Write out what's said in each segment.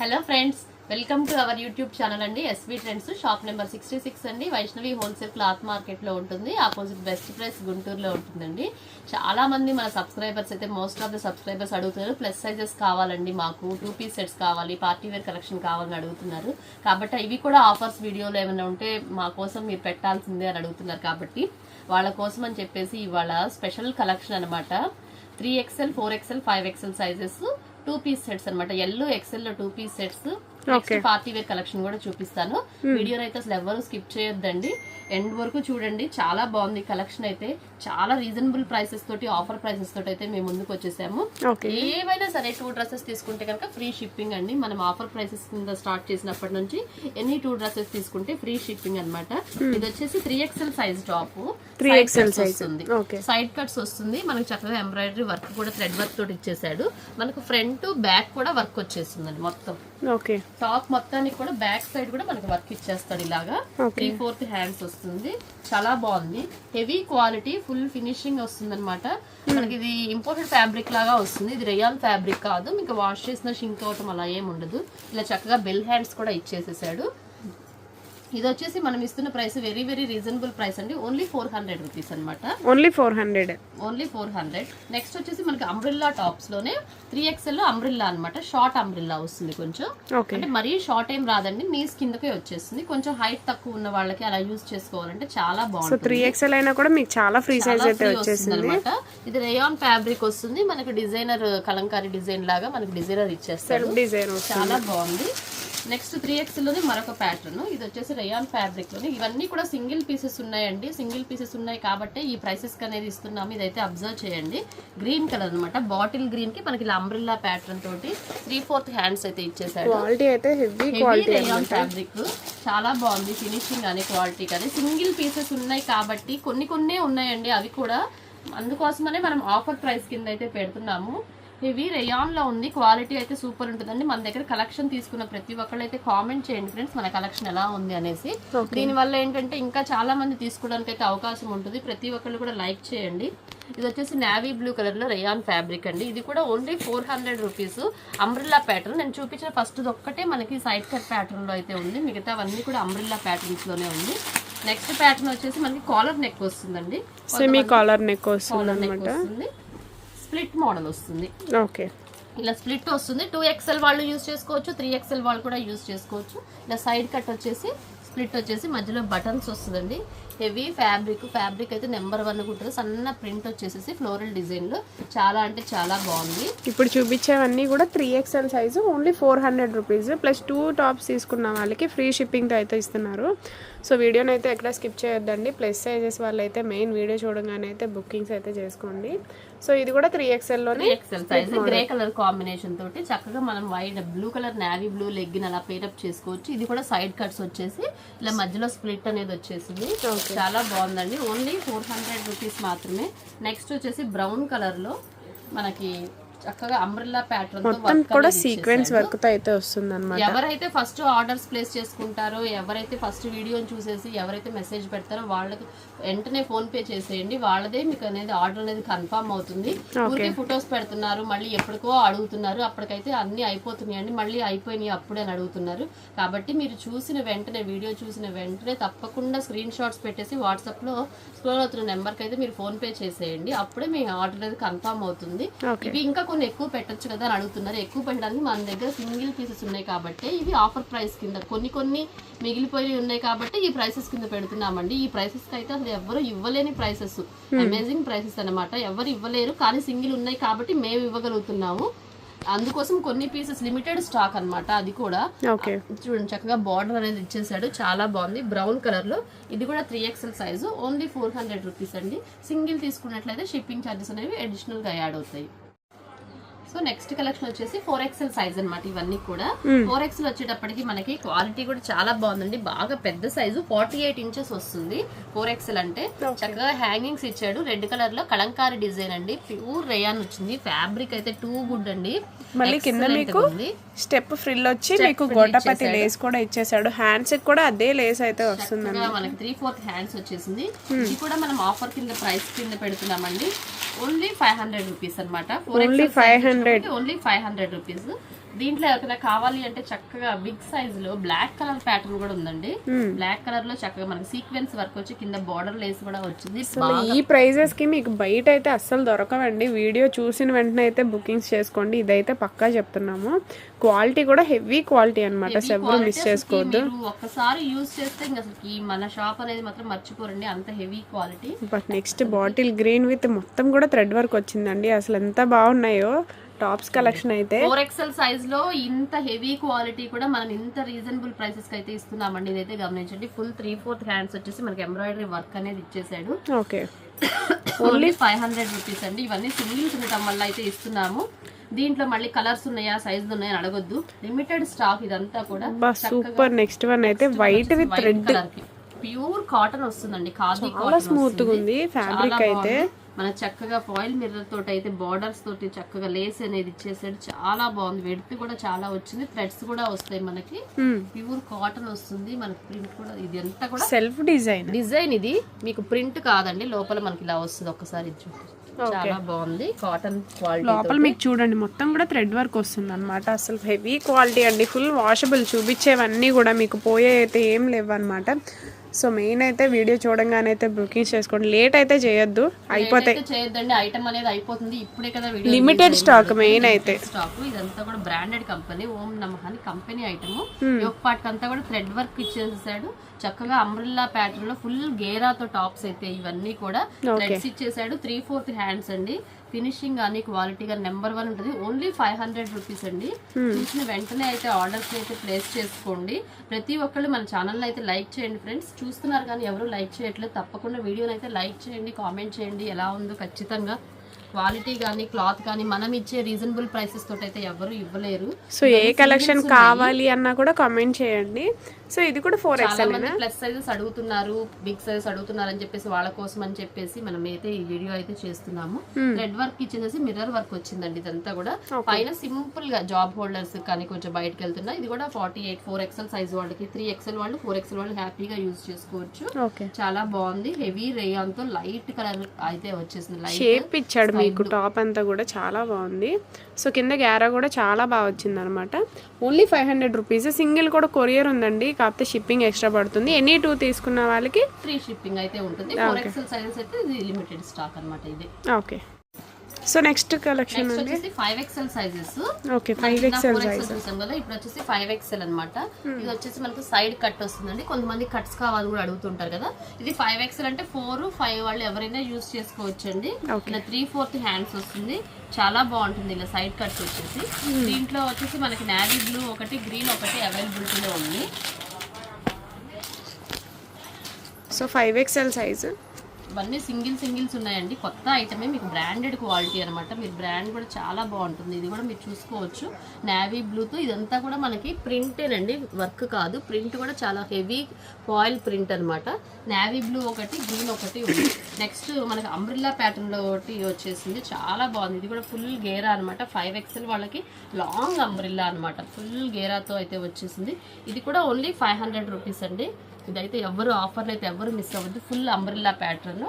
Hello friends, welcome to our YouTube channel అండి. SV trends shop number 66 అండి. Vaishnavi wholesale cloth market లో ఉంటుంది. Opposite best price గుంటూరులో ఉంటుందండి. చాలా మంది మన సబ్స్క్రైబర్స్ అయితే మోస్ట్ ఆఫ్ ద సబ్స్క్రైబర్స్ అడుగుతున్నారు, ప్లస్ సైజెస్ కావాలండి, మాకు 2 పీస్ సెట్స్ కావాలి, పార్టీ వేర్ కలెక్షన్ కావాలని అడుగుతున్నారు. కాబట్టి ఇవి కూడా ఆఫర్స్ వీడియోలో ఏమైనా ఉంటే మా కోసం మీరు పెట్టాల్సిందే అని అడుగుతున్నారు. కాబట్టి వాళ్ళ కోసం అని చెప్పేసి ఇవాళ స్పెషల్ కలెక్షన్ అనమాట. 3XL, 4XL, 5XL sizes 2 piece sets అనమాట. ఎల్లో ఎక్సెల్ లో 2 piece sets. Next party wear collection కూడా చూపిస్తాను. వీడియోని అయితే అసలు ఎవరు స్కిప్ చేయొద్దండి, ఎండ్ వరకు చూడండి. చాలా బాగుంది కలెక్షన్ అయితే. చాలా రీజనబుల్ ప్రైసెస్ తోటి, ఆఫర్ ప్రైసెస్ తోటి అయితే మేము ముందుకు వచ్చేసాము. ఏవైనా సరే 2 డ్రెస్సెస్ తీసుకుంటే కనుక ఫ్రీ షిప్పింగ్ అండి. మనం ఆఫర్ ప్రైసెస్ కింద స్టార్ట్ చేసినప్పటి నుంచి ఎన్ని 2 డ్రెస్సెస్ తీసుకుంటే ఫ్రీ షిప్పింగ్ అనమాట. ఇది వచ్చేసి 3XL సైజ్ టాప్, 3XL వస్తుంది, సైడ్ కట్స్ వస్తుంది. మనకి చక్కగా ఎంబ్రాయిడరీ వర్క్ కూడా థ్రెడ్ వర్క్ తోటి ఇచ్చేసాడు. మనకు ఫ్రంట్ బ్యాక్ కూడా వర్క్ వచ్చేస్తుందండి. మొత్తం టాప్ మొత్తానికి కూడా బ్యాక్ సైడ్ కూడా మనకి వర్క్ ఇచ్చేస్తాడు. ఇలాగా 3/4 హ్యాండ్స్ వస్తుంది. చాలా బాగుంది, హెవీ క్వాలిటీ, ఫుల్ ఫినిషింగ్ వస్తుంది అనమాట. మనకి ఇది ఇంపోర్టెడ్ ఫ్యాబ్రిక్ లాగా వస్తుంది. ఇది రేయాన్ ఫ్యాబ్రిక్ కాదు, మీకు వాష్ చేసిన షింక్ అవటం అలా ఏమి ఉండదు. ఇలా చక్కగా బెల్ హ్యాండ్స్ కూడా ఇచ్చేసేసాడు. ఇది వచ్చేసి మనం ఇస్తున్న price very very reasonable price అండి. ఓన్లీ 400 రూపీస్ అనమాట. ఓన్లీ 400. నెక్స్ట్ వచ్చేసి మనకి అంబ్రిల్లా టాప్స్ లోనే 3XL లో అంబ్రిల్లా అనమాట. షార్ట్ అంబ్రిల్లా వస్తుంది కొంచెం, అంటే మరీ షార్ట్ ఏం రాదండి, నీస్ కిందకే వచ్చేస్తుంది. కొంచెం హైట్ తక్కువ ఉన్న వాళ్ళకి అలా యూజ్ చేసుకోవాలంటే చాలా బాగుంటుంది. 3XL అయినా కూడా మీకు చాలా ఫ్రీ సైజ్ అయితే వచ్చేసింది అనమాట. ఇది రేయాన్ ఫ్యాబ్రిక్ వస్తుంది. మనకి డిజైనర్ కలంకారీ డిజైన్ లాగా మనకి డిజైనర్ ఇచ్చేస్తారు. చాలా బాగుంది. నెక్స్ట్ 3XL లోనే మరొక ప్యాటర్న్. ఇది వచ్చేసి రేయాన్ ఫ్యాబ్రిక్ లోనే. ఇవన్నీ కూడా సింగిల్ పీసెస్ ఉన్నాయండి. సింగిల్ పీసెస్ ఉన్నాయి కాబట్టి ఈ ప్రైసెస్ అనేది ఇస్తున్నాము. ఇదైతే అబ్జర్వ్ చేయండి. గ్రీన్ కలర్ అనమాట. బాటిల్ గ్రీన్ కి మనకి అంబ్రిల్లా ప్యాటర్న్ తోటి 3/4 హ్యాండ్స్ అయితే ఇచ్చేసాడు. క్వాలిటీ అయితే హెవీ క్వాలిటీ రేయాన్ ఫ్యాబ్రిక్ చాలా బాగుంది. ఫినిషింగ్ కానీ క్వాలిటీ కానీ సింగిల్ పీసెస్ ఉన్నాయి కాబట్టి కొన్ని ఉన్నాయండి. అవి కూడా అందుకోసమనే మనం ఆఫర్ ప్రైస్ కింద అయితే పెడుతున్నాము. ఇవి రేయాన్ లో ఉంది. క్వాలిటీ అయితే సూపర్ ఉంటుందండి. మన దగ్గర కలెక్షన్ తీసుకున్న ప్రతి ఒక్కళ్ళు అయితే కామెంట్ చేయండి ఫ్రెండ్స్, మన కలెక్షన్ ఎలా ఉంది అనేసి. దీనివల్ల ఏంటంటే ఇంకా చాలా మంది తీసుకోవడానికి అయితే అవకాశం ఉంటుంది. ప్రతి ఒక్కళ్ళు కూడా లైక్ చేయండి. ఇది వచ్చేసి నావీ బ్లూ కలర్ లో రేయాన్ ఫ్యాబ్రిక్ అండి. ఇది కూడా ఓన్లీ 400 రూపీస్. అంబ్రిల్లా ప్యాటర్న్ నేను చూపించిన ఫస్ట్ ఒక్కటే మనకి సైడ్ కట్ ప్యాటర్న్ లో అయితే ఉంది. మిగతావన్నీ కూడా అంబ్రిల్లా ప్యాటర్న్స్ లోనే ఉంది. నెక్స్ట్ ప్యాటర్న్ వచ్చేసి మనకి కాలర్ నెక్ వస్తుందండి. సెమీ కాలర్ నెక్ వస్తుంది. స్ప్లిట్ మోడల్ వస్తుంది. ఓకే, ఇలా స్ప్లిట్ వస్తుంది. 2XL వాళ్ళు యూజ్ చేసుకోవచ్చు, 3XL వాళ్ళు కూడా యూజ్ చేసుకోవచ్చు. ఇలా సైడ్ కట్ వచ్చేసి స్ప్లిట్ వచ్చేసి మధ్యలో బటన్స్ వస్తుందండి. హెవీ ఫ్యాబ్రిక్ అయితే నెంబర్ 1 ఉంటుంది. సన్న ప్రింట్ వచ్చేసి ఫ్లోరల్ డిజైన్ లో చాలా అంటే చాలా బాగుంది. ఇప్పుడు చూపించేవన్నీ కూడా 3XL size, only 400 rupees. Plus 2 tops తీసుకున్న వాళ్ళకి ఫ్రీ షిప్పింగ్తో అయితే ఇస్తున్నారు. సో వీడియోని అయితే ఎక్కడ స్కిప్ చేయొద్దండి. ప్లస్ సైజెస్ వాళ్ళు అయితే మెయిన్ వీడియో చూడగానే అయితే బుకింగ్స్ అయితే చేసుకోండి. సో ఇది కూడా 3XL లోనే, 3XL size, grey colour combination తోటి చక్కగా మనం white blue colour navy blue legging అలా పేరప్ చేసుకోవచ్చు. ఇది కూడా సైడ్ కట్స్ వచ్చేసి ఇలా మధ్యలో స్ప్లిట్ అనేది వచ్చేసింది. చాలా బాగుందండి. ఓన్లీ 400 రూపీస్ మాత్రమే. నెక్స్ట్ వచ్చేసి బ్రౌన్ కలర్ లో మనకి చక్కగా అంబ్రెల్లా ప్యాటర్న్ కూడా సీక్వెన్స్ వర్క్ తో అయితే వస్తుంది అన్నమాట. ఎవరైతే ఫస్ట్ ఆర్డర్స్ ప్లేస్ చేసుకుంటారో, ఎవరైతే ఫస్ట్ వీడియోని చూసేసి ఎవరైతే మెసేజ్ పెడతారో వాళ్ళకి వెంటనే ఫోన్ పే చేసేయండి. వాళ్ళదే మీకు అనేది ఆర్డర్ అనేది కన్ఫర్మ్ అవుతుంది. ఊరికే ఫొటోస్ పెడుతున్నారు, మళ్ళీ ఎప్పటికో అడుగుతున్నారు. అప్పటికైతే అన్ని అయిపోతున్నాయండి, మళ్ళీ అయిపోయినాయి అప్పుడే అని అడుగుతున్నారు. కాబట్టి మీరు చూసిన వెంటనే, వీడియో చూసిన వెంటనే తప్పకుండా స్క్రీన్ షాట్స్ పెట్టేసి వాట్సాప్ లో స్క్రోల్ అవుతున్న నెంబర్కి అయితే మీరు ఫోన్ పే చేసేయండి. అప్పుడే మీ ఆర్డర్ అనేది కన్ఫర్మ్ అవుతుంది. ఇవి ఇంకా కొన్ని ఎక్కువ పెట్టొచ్చు కదా అని అడుగుతున్నారు. ఎక్కువ పెట్టడానికి మన దగ్గర సింగిల్ పీసెస్ ఉన్నాయి కాబట్టి ఇవి ఆఫర్ ప్రైస్ కింద, కొన్ని మిగిలిపోయి ఉన్నాయి కాబట్టి ఈ ప్రైసెస్ కింద పెడుతున్నామండి. ఈ ప్రైసెస్ కి అయితే అసలు ఎవరు ఇవ్వలేని ప్రైసెస్, అమేజింగ్ ప్రైసెస్ అనమాట. ఎవరు ఇవ్వలేరు కానీ సింగిల్ ఉన్నాయి కాబట్టి మేము ఇవ్వగలుగుతున్నాము. అందుకోసం కొన్ని పీసెస్ లిమిటెడ్ స్టాక్ అన్నమాట. అది కూడా చూడండి చక్కగా బార్డర్ అనేది ఇచ్చేసాడు. చాలా బాగుంది. బ్రౌన్ కలర్ లో. ఇది కూడా 3XL సైజు. ఓన్లీ 400 రూపీస్ అండి. సింగిల్ తీసుకున్నట్లయితే షిప్పింగ్ ఛార్జెస్ అనేవి అడిషనల్ గా యాడ్ అవుతాయి. సో నెక్స్ట్ కలెక్షన్ వచ్చేసి 4XL సైజ్ అనమాట. ఇవన్నీ కూడా 4XL వచ్చేటప్పటికి మనకి క్వాలిటీ కూడా చాలా బాగుందండి. బాగా పెద్ద సైజు 48 ఇంచెస్ వస్తుంది 4XL అంటే. చక్కగా హ్యాంగింగ్స్ ఇచ్చాడు. రెడ్ కలర్ లో కలంకారీ డిజైన్ అండి. ప్యూర్ రేయాన్ వచ్చింది. ఫ్యాబ్రిక్ అయితే టూ గుడ్ అండి. మళ్ళీ కింద మీకు స్టెప్ ఫ్రిల్ వచ్చి మీకు గోటపతి లేస్ కూడా ఇచ్చేసాడు. హ్యాండ్స్ కూడా అదే లేస్ అయితే వస్తుంది. మనకి 3/4 హ్యాండ్స్ వచ్చేసింది. ఇది కూడా మనం ఆఫర్ కింద ప్రైస్ కింద పెడుతున్నామండి. ఓన్లీ 500 రూపీస్ అనమాట. Only 500 only 500 rupees. దీంట్లో ఎవరికైనా కావాలి అంటే చక్కగా బిగ్ సైజ్ లో బ్లాక్ కలర్ ప్యాటర్న్ కూడా ఉందండి. బ్లాక్ కలర్ లో చక్కగా మనకి సీక్వెన్స్ వర్క్ వచ్చి కింద బార్డర్ లేస్ కూడా వచ్చింది. ఈ ప్రైజెస్ కి మీకు బయట అయితే అస్సలు దొరకవండి. వీడియో చూసిన వెంటనే అయితే బుకింగ్స్ చేసుకోండి. ఇదైతే పక్కా చెప్తున్నాము. క్వాలిటీ కూడా హెవీ క్వాలిటీ అనమాట, ఎవరు మిస్ చేసుకోవద్దు. ఒక్కసారి యూజ్ చేస్తే ఇంకా అసలు మన షాప్ అనేది మాత్రం మర్చిపోరండి, అంత heavy quality. But next bottle green with మొత్తం కూడా థ్రెడ్ వర్క్ వచ్చిందండి. అసలు ఎంత బాగున్నాయో టాప్స్ కలెక్షన్ అయితే. 4XL సైజ్ లో ఇంత హెవీ క్వాలిటీ కూడా మనం ఇంత రీజనబుల్ ప్రైసెస్ కి అయితే ఇస్తున్నామండి. ఇదైతే గమనించండి. ఫుల్ 3/4 హ్యాండ్స్ వచ్చేసి మనకి ఎంబ్రాయిడరీ వర్క్ అనేది ఇచ్చేసాడు. ఓకే, ఓన్లీ 500 రూపీస్ అండి. ఇవన్నీ సింగిల్స్ ఉండటం వల్ల అయితే ఇస్తున్నాము. దీంట్లో మళ్ళీ కలర్స్ ఉన్నాయా, సైజ్ ఉన్నాయా అని అడగొద్దు, లిమిటెడ్ స్టాక్ ఇదంతా కూడా. సూపర్. నెక్స్ట్ వన్ అయితే వైట్ విత్ థ్రెడ్ కలర్ కి ప్యూర్ కాటన్ వస్తుందండి. ఖాదీ చాలా స్మూత్ గా ఉంది ఫ్యాబ్రిక్ అయితే. మన చక్కగా ఫాయిల్ మిర్రర్ తోటి అయితే బార్డర్స్ తోటి చక్కగా లేస్ అనేది ఇచ్చేసాడు. చాలా బాగుంది. వెడ్త్ కూడా చాలా వచ్చింది. థ్రెడ్స్ కూడా వస్తాయి మనకి. ప్యూర్ కాటన్ వస్తుంది మనకి. ప్రింట్ కూడా ఇది అంతా కూడా సెల్ఫ్ డిజైన్. ఇది మీకు ప్రింట్ కాదండి, లోపల మనకి ఇలా వస్తుంది. ఒక్కసారి చూడండి, చాలా బాగుంది. కాటన్ క్వాలిటీ లోపల మీకు చూడండి మొత్తం కూడా థ్రెడ్ వర్క్ వస్తుంది అనమాట. అసలు హెవీ క్వాలిటీ అండి. Full washable. చూపించేవన్నీ కూడా మీకు పోయే అయితే ఏం లేవు అనమాట. సో మెయిన్ అయితే వీడియో చూడంగానే అయితే బుకింగ్ చేసుకోండి. లేట్ అయితే చేయొద్దు, అయిపోతాయి. చేయొద్దండి, ఐటమ్ అనేది అయిపోతుంది ఇప్పుడే కదా. వీడియో లిమిటెడ్ స్టాక్ మెయిన్ అయితే. స్టాక్ ఇదంతా కూడా బ్రాండెడ్ కంపెనీ, ఓం నమః అని కంపెనీ ఐటమ్. ఒక పార్ట్ అంతా కూడా థ్రెడ్ వర్క్ ఇచ్చేసాడు. చక్కగా అంబ్రెల్లా ప్యాటర్న్ లో ఫుల్ గేరాతో టాప్స్ అయితే ఇవన్నీ కూడా థ్రెడ్స్ ఇచ్చేసాడు. 3/4 హ్యాండ్స్ అండి. ఫినిషింగ్ కానీ క్వాలిటీ కానీ నెంబర్ 1 ఉంటుంది. ఓన్లీ 500 రూపీస్ అండి. చూసిన వెంటనే అయితే ఆర్డర్స్ అయితే ప్లేస్ చేసుకోండి. ప్రతి ఒక్కళ్ళు మన ఛానల్ అయితే లైక్ చేయండి ఫ్రెండ్స్. చూస్తున్నారు కానీ ఎవరు లైక్ చేయట్లేదు. తప్పకుండా వీడియోని అయితే లైక్ చేయండి, కామెంట్ చేయండి ఎలా ఉందో. ఖచ్చితంగా క్వాలిటీ కానీ క్లాత్ కానీ మనం ఇచ్చే రీజనబుల్ ప్రైసెస్ తోటి అయితే ఎవరు ఇవ్వలేరు. సో ఏ కలెక్షన్ కావాలి అన్నా కూడా కామెంట్ చేయండి. సో ఇది కూడా 4XL ప్లస్ సైజెస్ అడుగుతున్నారు, బిగ్ సైజెస్ అడుగుతున్నారు అని చెప్పేసి వాళ్ళ కోసం అని చెప్పేసి మనం అయితే ఈ వీడియో అయితే చేస్తున్నాము. థ్రెడ్ వర్క్ ఇచ్చేసి మిర్రర్ వర్క్ వచ్చిందండి. ఇదంతా కూడా పైన సింపుల్ గా జాబ్ హోల్డర్స్ కానీ కొంచెం బయటకు వెళ్తున్నా. ఇది కూడా 48 4XL సైజ్ వాళ్ళకి, 3XL వాళ్ళు 4XL వాళ్ళు హ్యాపీగా యూజ్ చేసుకోవచ్చు. చాలా బాగుంది. హెవీ రేయాన్ తో లైట్ కలర్ అయితే వచ్చేసింది. షేప్ ఇచ్చాడు మీకు. టాప్ అంతా కూడా చాలా బాగుంది. సో కింద గ్యారా కూడా చాలా బాగా వచ్చింది అనమాట. Only 500 rupees. సింగిల్ కూడా కొరియర్ ఉందండి, కాకపోతే షిప్పింగ్ ఎక్స్ట్రా పడుతుంది. ఎనీ 2 తీసుకున్న వాళ్ళకి ఫ్రీ షిప్పింగ్ అయితే ఉంటుంది. 4XL సైజెస్ అయితే ఇది లిమిటెడ్ స్టాక్ అన్నమాట ఇది. ఓకే. సో నెక్స్ట్ కలెక్షన్ అండి 5XL sizes. Okay, 5XL size చూసాం కదా. ఇప్పుడు వచ్చేసి 5XL అన్నమాట. ఇది వచ్చేసి మనకు సైడ్ కట్ వస్తుందండి. కొంతమంది కట్స్ కావాలి కూడా అడుగుతుంటారు కదా. ఇది 5XL అంటే 4, 5 వాళ్ళు ఎవరైనా యూజ్ చేసుకోవచ్చండి. ఇలా 3/4 హ్యాండ్స్ వస్తుంది. చాలా బాగుంటుంది ఇలా సైడ్ కట్స్ వచ్చేసి. దీంట్లో వచ్చేసి మనకి నేవీ బ్లూ ఒకటి, గ్రీన్ ఒకటి అవైలబిలిటీలో ఉంది. So 5XL size. ఇవన్నీ సింగిల్స్ ఉన్నాయండి. కొత్త ఐటమే, మీకు బ్రాండెడ్ క్వాలిటీ అనమాట. మీరు బ్రాండ్ కూడా చాలా బాగుంటుంది. ఇది కూడా మీరు చూసుకోవచ్చు. నేవీ బ్లూతో ఇదంతా కూడా మనకి ప్రింటేనండి, వర్క్ కాదు. ప్రింట్ కూడా చాలా హెవీ ఫాయిల్ ప్రింట్ అనమాట. నేవీ బ్లూ ఒకటి, గ్రీన్ ఒకటి ఉంది. నెక్స్ట్ మనకి అంబ్రిల్లా ప్యాటర్న్ లో ఒకటి వచ్చేసింది. చాలా బాగుంది. ఇది కూడా ఫుల్ గేరా అనమాట. 5XL వాళ్ళకి లాంగ్ అంబ్రిల్లా అనమాట. ఫుల్ గేరాతో అయితే వచ్చేసింది. ఇది కూడా ఓన్లీ 500 రూపీస్ అండి. ఇదైతే ఎవరు ఆఫర్లు అయితే ఎవరు మిస్ అవ్వద్దు. ఫుల్ అంబ్రిల్లా ప్యాటర్న్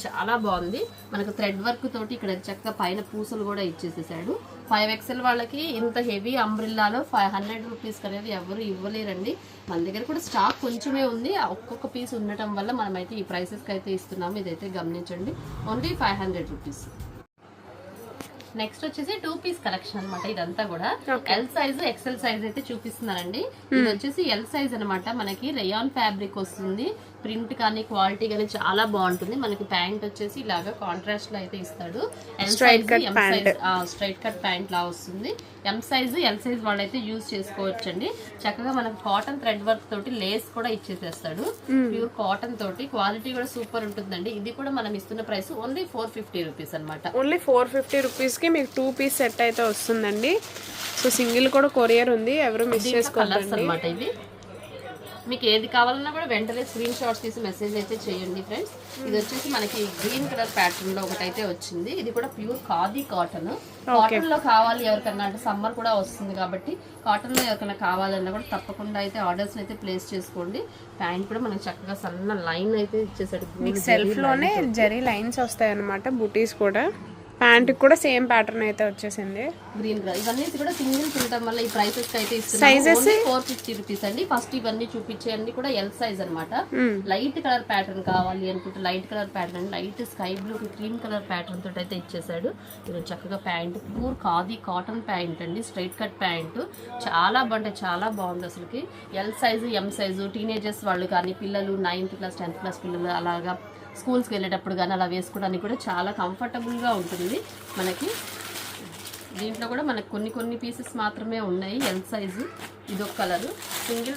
చాలా బాగుంది. మనకు థ్రెడ్ వర్క్ తోటి ఇక్కడ చక్కగా పైన పూసలు కూడా ఇచ్చేసేసాడు. 5XL వాళ్ళకి ఇంత హెవీ అంబ్రిల్లాలో 500 రూపీస్ అనేది ఎవరు ఇవ్వలేరండి. మన దగ్గర కూడా స్టాక్ కొంచెమే ఉంది. ఒక్కొక్క పీస్ ఉండటం వల్ల మనమైతే ఈ ప్రైసెస్కి అయితే ఇస్తున్నాము. ఇదైతే గమనించండి. Only 500 rupees. నెక్స్ట్ వచ్చేసి 2 పీస్ కలెక్షన్ అనమాట. ఇదంతా కూడా ఎల్ సైజ్, XL సైజ్ అయితే చూపిస్తున్నానండి. ఇది వచ్చేసి ఎల్ సైజ్ అనమాట. మనకి రేయాన్ ఫ్యాబ్రిక్ వస్తుంది. ప్రింట్ కానీ క్వాలిటీ కానీ చాలా బాగుంటుంది. మనకి ప్యాంట్ వచ్చేసి ఇలాగా కాంట్రాస్ట్ లో అయితే ఇస్తాడు. స్ట్రైట్ కట్ ప్యాంట్ లా వస్తుంది. ఎల్ సైజ్ వాళ్ళైతే యూజ్ చేసుకోవచ్చు అండి. చక్కగా మనకు కాటన్ థ్రెడ్ వర్క్ తోటి లేస్ కూడా ఇచ్చేసేస్తాడు. ప్యూర్ కాటన్ తోటి క్వాలిటీ కూడా సూపర్ ఉంటుందండి. ఇది కూడా మనం ఇస్తున్న ప్రైస్ ఓన్లీ 450 రూపీస్ అనమాట. ఓన్లీ 450 రూపీస్ కి మీకు 2 పీస్ సెట్ అయితే వస్తుందండి. సో సింగిల్ కూడా కొరియర్ ఉంది, ఎవరు మిస్ చేసుకోవాలి అనమాట. ఇవి మీకు ఏది కావాలన్నా కూడా వెంటనే స్క్రీన్ షాట్స్ తీసి మెసేజ్ అయితే చేయండి ఫ్రెండ్స్. ఇది వచ్చేసి మనకి గ్రీన్ కలర్ ప్యాటర్న్ లో ఒకటైతే వచ్చింది. ఇది కూడా ప్యూర్ ఖాదీ కాటన్. కాటన్ లో కావాలి ఎవరికన్నా అంటే సమ్మర్ కూడా వస్తుంది కాబట్టి కాటన్ లో ఎవరికైనా కావాలన్నా కూడా తప్పకుండా అయితే ఆర్డర్స్ అయితే ప్లేస్ చేసుకోండి. ప్యాంట్ కూడా మనకి చక్కగా సన్న లైన్ అయితే ఇచ్చేసాడు. సెల్ఫ్ లోనే జరీ లైన్స్ వస్తాయి అనమాట. బుటీస్ కూడా ప్యాంట్ కూడా సేమ్ ప్యాటర్న్ అయితే వచ్చేసింది. గ్రీన్ కలర్ ఇవన్నీ కూడా సింగిల్స్ ఉండటం వల్ల ఈ ప్రైసెస్ కి అయితే Sizes? 450 రూపీస్ అండి. ఫస్ట్ ఇవన్నీ చూపించే అన్ని కూడా ఎల్ సైజ్ అనమాట. లైట్ కలర్ ప్యాటర్న్ కావాలి అనుకుంటే light colour pattern, light sky blue cream colour pattern తోటి అయితే ఇచ్చేసాడు. ఇది చక్కగా pant pure khadi cotton pant అండి, స్ట్రైట్ కట్ ప్యాంట్. చాలా చాలా బాగుంది అసలుకి. L size M size teenagers వాళ్ళు కానీ పిల్లలు 9th క్లాస్ 10th క్లాస్ పిల్లలు అలాగా స్కూల్స్కి వెళ్ళేటప్పుడు కానీ అలా వేసుకోవడానికి కూడా చాలా కంఫర్టబుల్గా ఉంటుంది మనకి. దీంట్లో కూడా మనకు కొన్ని పీసెస్ మాత్రమే ఉన్నాయి ఎల్ సైజు. ఇదొక కలరు,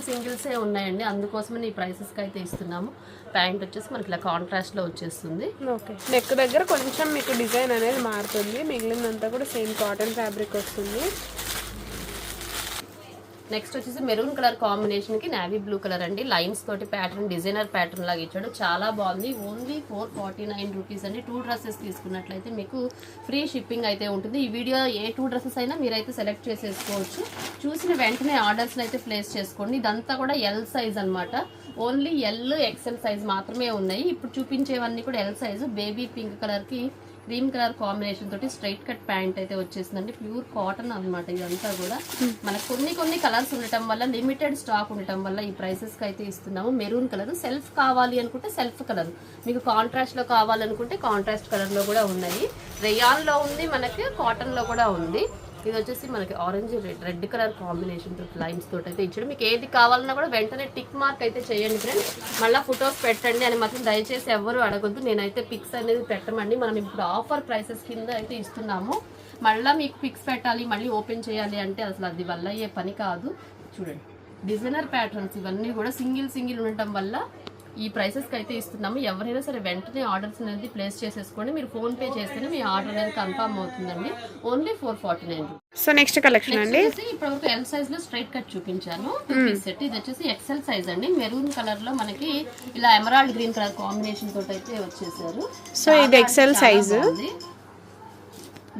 సింగిల్సే ఉన్నాయండి, అందుకోసమే ఈ ప్రైసెస్కి అయితే ఇస్తున్నాము. ప్యాంట్ వచ్చేసి మనకి ఇలా కాంట్రాస్ట్లో వచ్చేస్తుంది. ఓకే, నెక్ దగ్గర కొంచెం మీకు డిజైన్ అనేది మారుతుంది, మిగిలినంతా కూడా సేమ్ కాటన్ ఫ్యాబ్రిక్ వస్తుంది. నెక్స్ట్ వచ్చేసి మెరూన్ కలర్ కాంబినేషన్ కి నావీ బ్లూ కలర్ అండి, లైన్స్ తోటి ప్యాటర్న్ డిజైనర్ ప్యాటర్న్ లాగా ఇచ్చాడు. చాలా బాగుంది. ఓన్లీ 449 రూపీస్ అండి. 2 డ్రెస్సెస్ తీసుకున్నట్లయితే మీకు ఫ్రీ షిప్పింగ్ అయితే ఉంటుంది. ఈ వీడియో ఏ 2 డ్రెస్సెస్ అయినా మీరైతే సెలెక్ట్ చేసేసుకోవచ్చు. చూసిన వెంటనే ఆర్డర్స్ అయితే ప్లేస్ చేసుకోండి. ఇదంతా కూడా ఎల్ సైజ్ అనమాట. ఓన్లీ ఎల్ ఎక్సెల్ సైజ్ మాత్రమే ఉన్నాయి. ఇప్పుడు చూపించేవన్నీ కూడా L size. Baby pink colour కి క్రీమ్ కలర్ కాంబినేషన్ తోటి స్ట్రైట్ కట్ ప్యాంట్ అయితే వచ్చేసిందండి. ప్యూర్ కాటన్ అనమాట ఇదంతా కూడా. మనకు కొన్ని కలర్స్ ఉండటం వల్ల, లిమిటెడ్ స్టాక్ ఉండటం వల్ల ఈ ప్రైసెస్కి అయితే ఇస్తున్నాము. మెరూన్ కలర్ సెల్ఫ్ కావాలి అనుకుంటే సెల్ఫ్ కలర్, మీకు కాంట్రాస్ట్లో కావాలనుకుంటే కాంట్రాస్ట్ కలర్లో కూడా ఉన్నాయి. రేయాన్లో ఉంది, మనకి కాటన్లో కూడా ఉంది. ఇది వచ్చేసి మనకి orange red colour combination lines తోటి అయితే ఇచ్చాడు. మీకు ఏది కావాలన్నా కూడా వెంటనే టిక్ మార్క్ అయితే చేయండి ఫ్రెండ్స్. మళ్ళీ ఫొటోస్ పెట్టండి అని మాత్రం దయచేసి ఎవరు అడగొద్దు. నేనైతే పిక్స్ అనేది పెట్టమండి. మనం ఇప్పుడు ఆఫర్ ప్రైసెస్ కింద అయితే ఇస్తున్నాము. మళ్ళీ మీకు పిక్స్ పెట్టాలి, మళ్ళీ ఓపెన్ చేయాలి అంటే అసలు అది వల్ల అయ్యే పని కాదు. చూడండి డిజైనర్ ప్యాటర్న్స్ ఇవన్నీ కూడా సింగిల్ ఉండటం వల్ల ఈ ప్రైసెస్కి అయితే ఇస్తున్నాము. ఎవరైనా సరే వెంటనే ఆర్డర్స్ అనేది ప్లేస్ చేసేసుకోండి. మీరు ఫోన్ పే చేస్తేనే మీ ఆర్డర్ అనేది కన్ఫర్మ్ అవుతుందండి. ఓన్లీ 449. సో నెక్స్ట్ కలెక్షన్ అండి, ఇప్పుడు ఎల్ సైజ్ లో స్ట్రైట్ కట్ చూపించాను సెట్. ఇది వచ్చేసి ఎక్సెల్ సైజ్ అండి. మెరూన్ కలర్ లో మనకి ఇలా ఎమరాల్డ్ గ్రీన్ కలర్ కాంబినేషన్ తోటి అయితే వచ్చేసారు. సో ఇది ఎక్సెల్ సైజ్.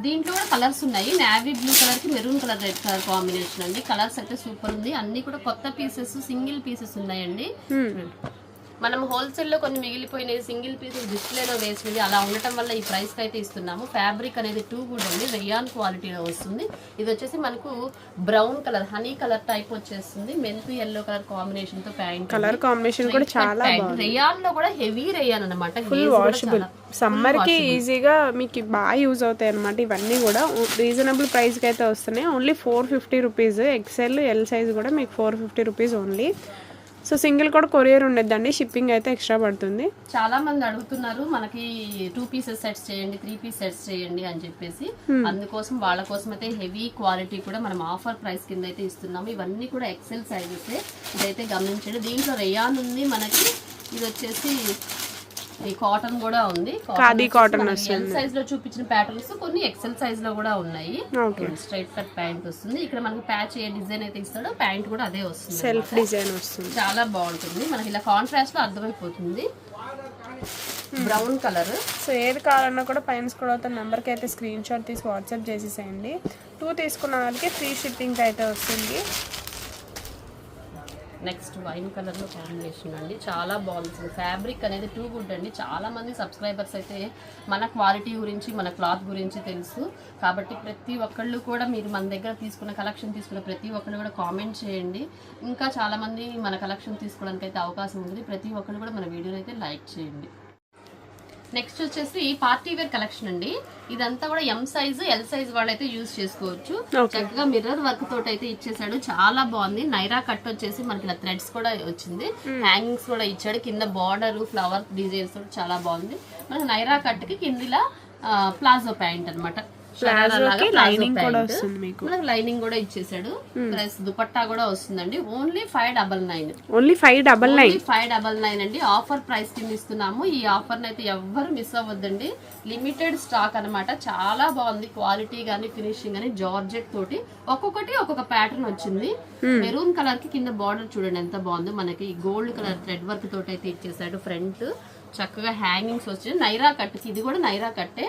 దీంట్లో కూడా కలర్స్ ఉన్నాయి. నావీ బ్లూ కలర్ కి maroon colour red colour combination అండి. కలర్స్ అయితే సూపర్ ఉంది. అన్ని కూడా కొత్త పీసెస్, సింగిల్ పీసెస్ ఉన్నాయండి. మనం హోల్సేల్లో కొన్ని మిగిలిపోయినవి సింగిల్ పీసెస్ డిస్ప్లేలో వేసినవి అలా ఉండటం వల్ల ఈ ప్రైస్కి అయితే ఇస్తున్నాము. ఫ్యాబ్రిక్ అనేది 2 గుడ్ ఉంది, రేయాన్ క్వాలిటీలో వస్తుంది. ఇది వచ్చేసి మనకు brown colour honey colour type వచ్చేస్తుంది. మెంతు ఎల్లో కలర్ కాంబినేషన్ తో ప్యాంట్. కలర్ కాంబినేషన్ కూడా చాలా బాగుంది. రేయాన్ లో కూడా హెవీ రేయాన్ అన్నమాట. ఫుల్ వాషబుల్, సమ్మర్ కి ఈజీగా మీకు బాగా యూజ్ అవుతాయి అనమాట. ఇవన్నీ కూడా రీజనబుల్ ప్రైస్ కి అయితే వస్తున్నాయి. Only 450 rupees. XL L size కూడా మీకు 450 రూపీస్ ఓన్లీ. సో సింగిల్ కూడా కొరియర్ ఉండేదండి, షిప్పింగ్ అయితే ఎక్స్ట్రా పడుతుంది. చాలా మంది అడుగుతున్నారు మనకి 2 పీసెస్ సెట్స్ చేయండి, 3 పీస్ సెట్స్ చేయండి అని చెప్పేసి. అందుకోసం వాళ్ళ కోసం అయితే హెవీ క్వాలిటీ కూడా మనం ఆఫర్ ప్రైస్ కింద అయితే ఇస్తున్నాము. ఇవన్నీ కూడా ఎక్సెల్ సైజెస్. ఇదైతే గమనించండి. దీంట్లో రేయాన్ ఉంది మనకి. ఇది వచ్చేసి ఈ కాటన్ కూడా ఉంది. కాటన్ ఎల్ సైజ్ లో చూపించిన ప్యాటర్న్స్ కొన్ని ఎక్సెల్ సైజ్ లో కూడా ఉన్నాయి. స్ట్రైట్ కట్ ప్యాంట్ వస్తుంది. ఇక్కడ మనకి ప్యాచ్ ఏ డిజైన్ అయితే ఇస్తాడో ప్యాంట్ కూడా అదే వస్తుంది, సెల్ఫ్ డిజైన్ వస్తుంది. చాలా బాగుంటుంది. మనకి ఇలా కాంట్రాస్ట్ లో అర్థమైపోతుంది. Brown colour. సో ఏది కావాలన్నా కూడా పైన కూడా అవుతున్న నెంబర్కి అయితే స్క్రీన్ షాట్ తీసి వాట్సాప్ చేసేసేయండి. 2 తీసుకున్న వాళ్ళకి ఫ్రీ షిప్పింగ్ అయితే వస్తుంది. నెక్స్ట్ వైన్ కలర్ లో కాంబినేషన్ అండి. చాలా బాగుంది. ఫ్యాబ్రిక్ అనేది 2 గుడ్ అండి. చాలా మంది సబ్స్క్రైబర్స్ అయితే మన క్వాలిటీ గురించి, మన క్లాత్ గురించి తెలుసు కాబట్టి ప్రతి ఒక్కళ్ళు కూడా మీరు మన దగ్గర తీసుకున్న కలెక్షన్ తీసుకున్న ప్రతి ఒక్కళ్ళు కూడా కామెంట్ చేయండి. ఇంకా చాలా మంది మన కలెక్షన్ తీసుకోవడానికి అయితే అవకాశం ఉంది. ప్రతి ఒక్కళ్ళు కూడా మన వీడియోని అయితే లైక్ చేయండి. నెక్స్ట్ వచ్చేసి పార్టీ వేర్ కలెక్షన్ అండి. ఇదంతా కూడా ఎం సైజు ఎల్ సైజ్ వాళ్ళైతే యూజ్ చేసుకోవచ్చు. చక్కగా మిర్రర్ వర్క్ తోటి అయితే ఇచ్చేసాడు. చాలా బాగుంది. నైరా కట్ వచ్చేసి మనకి ఇలా థ్రెడ్స్ కూడా వచ్చింది. హ్యాంగింగ్స్ కూడా ఇచ్చాడు. కింద బార్డర్ ఫ్లవర్ డిజైన్స్ కూడా చాలా బాగుంది. మనకి నైరా కట్ కి కిందిలా ప్లాజో ప్యాంట్ అనమాట. లైనింగ్ కూడా ఇచ్చేసాడు. ప్లస్ దుపట్టా కూడా వస్తుందండి. ఓన్లీ 599 అండి. ఆఫర్ ప్రైస్ కింద ఇస్తున్నాము. ఈ ఆఫర్ అయితే ఎవ్వరు మిస్ అవ్వద్దండి. లిమిటెడ్ స్టాక్ అనమాట. చాలా బాగుంది. క్వాలిటీ గానీ ఫినిషింగ్ గానీ జార్జెట్ తోటి ఒక్కొక్కటి ఒక్కొక్క ప్యాటర్న్ వచ్చింది. మెరూన్ కలర్ కి కింద బార్డర్ చూడండి ఎంత బాగుందో. మనకి గోల్డ్ కలర్ థ్రెడ్ వర్క్ తోటి అయితే ఇచ్చేసాడు. ఫ్రంట్ చక్కగా హ్యాంగింగ్స్ వచ్చి నైరా కట్. ఇది కూడా నైరా కట్టే.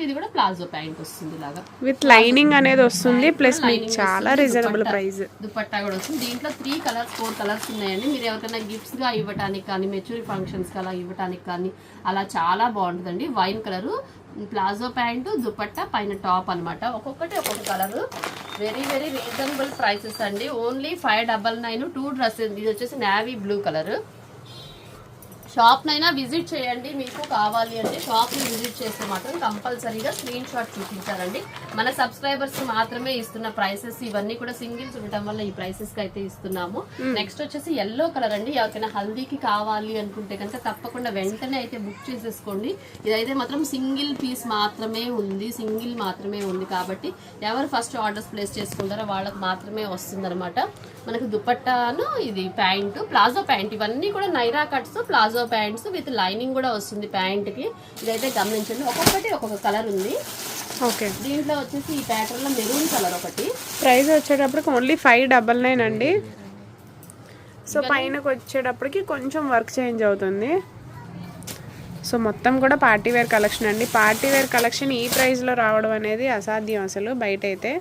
ఇది కూడా ప్లాజో ప్యాంట్ వస్తుంది ఇలాగా విత్ లైనింగ్ అనేది వస్తుంది. ప్లస్ మీకు చాలా రీజనబుల్ ప్రైస్. దుపట్టా కూడా వస్తుంది. దీంట్లో 4 కలర్స్ ఉన్నాయండి. మీరు ఎవరికైనా గిఫ్ట్స్ గా ఇవ్వడానికి కానీ, మెచ్యూరి ఫంక్షన్స్ కి అలా ఇవ్వడానికి కానీ అలా చాలా బాగుంటుందండి. Wine colour palazzo pant, dupatta, పైన టాప్ అన్నమాట. ఒక్కొక్కటి ఒక్కొక్క colour. Very very reasonable prices అండి. ఓన్లీ 599. 2 డ్రెస్సెస్. ఇది వచ్చేసి నేవీ బ్లూ కలర్. షాప్నైనా విజిట్ చేయండి. మీకు కావాలి అంటే షాప్ని విజిట్ చేస్తే మాత్రం కంపల్సరీగా స్క్రీన్ షాట్ చూపించారండి. మన సబ్స్క్రైబర్స్ మాత్రమే ఇస్తున్న ప్రైసెస్ ఇవన్నీ కూడా సింగిల్స్ ఉండటం వల్ల ఈ ప్రైసెస్ కి అయితే ఇస్తున్నాము. నెక్స్ట్ వచ్చేసి ఎల్లో కలర్ అండి. ఎవరికైనా హల్దీకి కావాలి అనుకుంటే కనుక తప్పకుండా వెంటనే అయితే బుక్ చేసేసుకోండి. ఇదైతే మాత్రం సింగిల్ పీస్ మాత్రమే ఉంది, సింగిల్ మాత్రమే ఉంది కాబట్టి ఎవరు ఫస్ట్ ఆర్డర్స్ ప్లేస్ చేసుకుంటారో వాళ్ళకి మాత్రమే వస్తుంది అనమాట. మనకు దుపట్టాను, ఇది ప్యాంటు, ప్లాజో ప్యాంట్, ఇవన్నీ కూడా Naira cuts, palazzo pants with lining కూడా వస్తుంది ప్యాంట్ కి. ఇదైతే గమనించండి. ఒక్కొక్కటి ఒక్కొక్క కలర్ ఉంది. ఓకే, దీంట్లో వచ్చేసి ఈ ప్యాటర్న్ లో మెరూన్ కలర్ ఒకటి. ప్రైస్ వచ్చేటప్పటికి ఓన్లీ 599 అండి. సో పైనకి వచ్చేటప్పటికి కొంచెం వర్క్ చేంజ్ అవుతుంది. సో మొత్తం కూడా పార్టీ వేర్ కలెక్షన్ అండి. పార్టీ వేర్ కలెక్షన్ ఈ ప్రైస్లో రావడం అనేది అసాధ్యం అసలు బయట అయితే.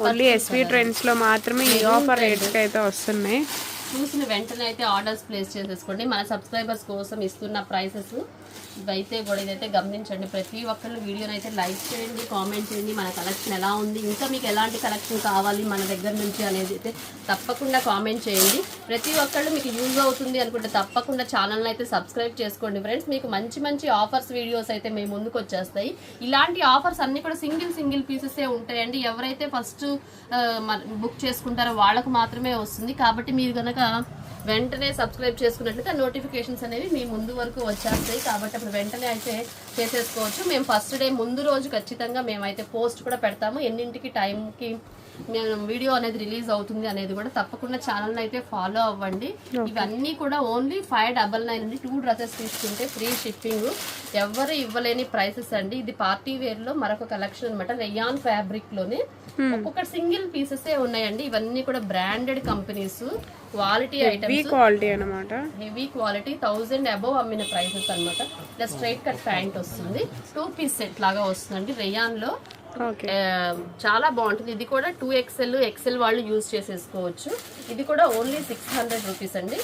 ఓన్లీ ఎస్వి ట్రెండ్స్లో మాత్రమే ఈ ఆఫర్ రేట్స్కి అయితే వస్తున్నాయి. చూసిన వెంటనే అయితే ఆర్డర్స్ ప్లేస్ చేసేసుకోండి. మన సబ్స్క్రైబర్స్ కోసం ఇస్తున్న ప్రైసెస్ ఇవైతే కూడా ఇదైతే గమనించండి. ప్రతి ఒక్కళ్ళు వీడియోని అయితే లైక్ చేయండి, కామెంట్ చేయండి. మన కలెక్షన్ ఎలా ఉంది, ఇంకా మీకు ఎలాంటి కలెక్షన్ కావాలి మన దగ్గర నుంచి అనేది అయితే తప్పకుండా కామెంట్ చేయండి. ప్రతి ఒక్కళ్ళు మీకు యూజ్ అవుతుంది అనుకుంటే తప్పకుండా ఛానల్ని అయితే సబ్స్క్రైబ్ చేసుకోండి ఫ్రెండ్స్. మీకు మంచి మంచి ఆఫర్స్ వీడియోస్ అయితే మేము ముందుకు వచ్చేస్తాయి. ఇలాంటి ఆఫర్స్ అన్నీ కూడా సింగిల్ పీసెసే ఉంటాయండి. ఎవరైతే ఫస్ట్ బుక్ చేసుకుంటారో వాళ్ళకు మాత్రమే వస్తుంది. కాబట్టి మీరు కనుక వెంటనే సబ్స్క్రైబ్ చేసుకున్నట్లయితే నోటిఫికేషన్స్ అనేవి మీ ముందు వరకు వచ్చేస్తాయి. కాబట్టి అప్పుడు వెంటనే అయితే చేసేసుకోవచ్చు. మేము ఫస్ట్ డే ముందు రోజు ఖచ్చితంగా మేమైతే పోస్ట్ కూడా పెడతాము. ఎన్నింటికి టైంకి మేము వీడియో అనేది రిలీజ్ అవుతుంది అనేది కూడా తప్పకుండా ఛానల్ని అయితే ఫాలో అవ్వండి. ఇవన్నీ కూడా ఓన్లీ 599 అండి. 2 డ్రెస్సెస్ తీసుకుంటే ఫ్రీ షిప్పింగ్. ఎవరు ఇవ్వలేని ప్రైసెస్ అండి. ఇది పార్టీ వేర్ లో మరొక కలెక్షన్ అనమాట. రేయాన్ ఫ్యాబ్రిక్ లోనే ఒక్కొక్క సింగిల్ పీసెస్ ఉన్నాయండి. ఇవన్నీ కూడా branded companies, quality items, quality అనమాట. హెవీ క్వాలిటీ, 1000 అబవ్ అమ్మిన ప్రైసెస్ అనమాట. ఇలా స్ట్రైట్ కట్ ప్యాంట్ వస్తుంది. 2 పీస్ సెట్ లాగా వస్తుందండి రేయాన్ లో. చాలా బాగుంటుంది. ఇది కూడా 2XL, XL వాళ్ళు యూజ్ చేసేసుకోవచ్చు. ఇది కూడా ఓన్లీ 600 రూపీస్ అండి.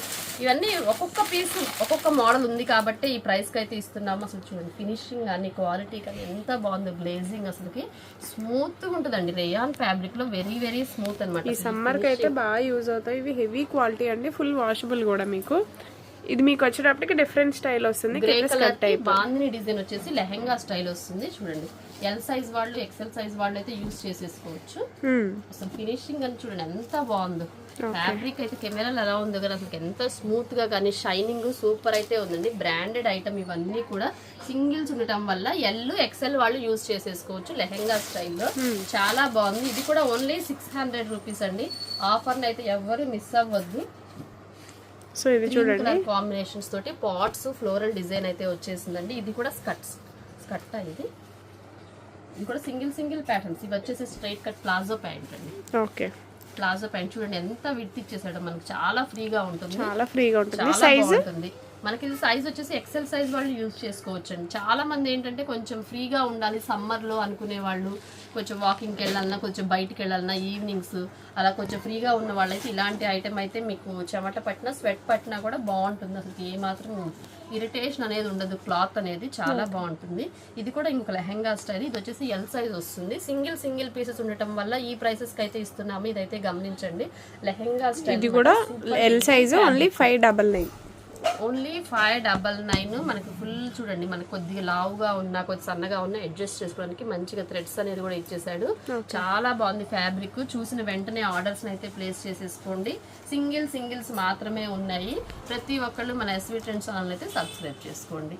ఇవన్నీ ఒక్కొక్క పీస్ ఒక్కొక్క మోడల్ ఉంది కాబట్టి ఈ ప్రైస్కి అయితే ఇస్తున్నాము. అసలు చూడండి ఫినిషింగ్ కానీ క్వాలిటీ కానీ ఎంత బాగుందో. గ్లేజింగ్ అసలుకి స్మూత్గా ఉంటుందండి. రేయాన్ ఫ్యాబ్రిక్ లో వెరీ వెరీ స్మూత్ అనమాట. ఈ సమ్మర్కి అయితే బాగా యూజ్ అవుతాయి. ఇవి హెవీ క్వాలిటీ అండి, ఫుల్ వాషబుల్ కూడా. మీకు ఇది మీకు వచ్చేటప్పటికి డిఫరెంట్ స్టైల్ వస్తుంది. గ్రే కలర్ బాందిని డిజైన్ వచ్చేసి లెహెంగా స్టైల్ వస్తుంది. చూడండి ఎల్ సైజ్ వాళ్ళు, XL సైజ్ వాళ్ళు అయితే యూజ్ చేసేసుకోవచ్చు. అసలు ఫినిషింగ్ అని చూడండి ఎంత బాగుందో. ఫ్యాబ్రిక్ అయితే కెమెరాలు ఎలా ఉందో కానీ అసలు ఎంత స్మూత్ గా కానీ షైనింగ్ సూపర్ అయితే ఉందండి. బ్రాండెడ్ ఐటమ్ ఇవన్నీ కూడా సింగిల్స్ ఉండటం వల్ల ఎల్, XL వాళ్ళు యూజ్ చేసేసుకోవచ్చు లెహెంగా స్టైల్లో. చాలా బాగుంది. ఇది కూడా ఓన్లీ 600 రూపీస్ అండి. ఆఫర్ని అయితే ఎవరు మిస్ అవ్వద్దు. సో ఇది చూడండి కాంబినేషన్స్ తోటి పాట్స్ ఫ్లోరల్ డిజైన్ అయితే వచ్చేసిందండి. ఇది కూడా స్కట్ ఇది కూడా సింగిల్ ప్యాటర్న్స్. ఇవి వచ్చేసి స్ట్రైట్ కట్ ప్లాజో ప్యాంట్ అండి. ఓకే, ప్లాజో ప్యాంట్ చూడండి ఎంత విడ్త్ ఇచ్చేసాడు మనకి. చాలా ఫ్రీగా ఉంటుంది. చాలా ఫ్రీగా ఉంటుంది. చాలా బాగుంటుంది. మనకి ఇది సైజ్ వచ్చేసి XL సైజ్ వాళ్ళు యూజ్ చేసుకోవచ్చు అండి. చాలా మంది ఏంటంటే కొంచెం ఫ్రీగా ఉండాలి సమ్మర్ లో అనుకునే వాళ్ళు, కొంచెం వాకింగ్కి వెళ్ళాలన్నా, కొంచెం బయటికి వెళ్ళాలన్నా, ఈవినింగ్స్ అలా కొంచెం ఫ్రీగా ఉన్న వాళ్ళైతే ఇలాంటి ఐటమ్ అయితే మీకు చెమట పట్టినా స్వెట్ పట్టినా కూడా బాగుంటుంది. అసలు ఏ మాత్రం ఇరిటేషన్ అనేది ఉండదు. క్లాత్ అనేది చాలా బాగుంటుంది. ఇది కూడా ఇంకొక లెహెంగా స్టైల్. ఇది వచ్చేసి ఎల్ సైజ్ వస్తుంది. సింగిల్ పీసెస్ ఉండటం వల్ల ఈ ప్రైసెస్ కి అయితే ఇస్తున్నాము. ఇదైతే గమనించండి. లెహెంగా స్టైల్ ఇది కూడా ఎల్ సైజ్ ఓన్లీ 599. ఓన్లీ 599. మనకి ఫుల్ చూడండి, మనకి కొద్దిగా లావుగా ఉన్నా కొద్ది సన్నగా ఉన్నా అడ్జస్ట్ చేసుకోవడానికి మంచిగా థ్రెడ్స్ అనేది కూడా ఇచ్చేసాడు. చాలా బాగుంది ఫ్యాబ్రిక్. చూసిన వెంటనే ఆర్డర్స్ అయితే ప్లేస్ చేసేసుకోండి. సింగిల్స్ మాత్రమే ఉన్నాయి. ప్రతి ఒక్కళ్ళు మన ఎస్వి ట్రెండ్స్ ఛానల్ అయితే సబ్స్క్రైబ్ చేసుకోండి.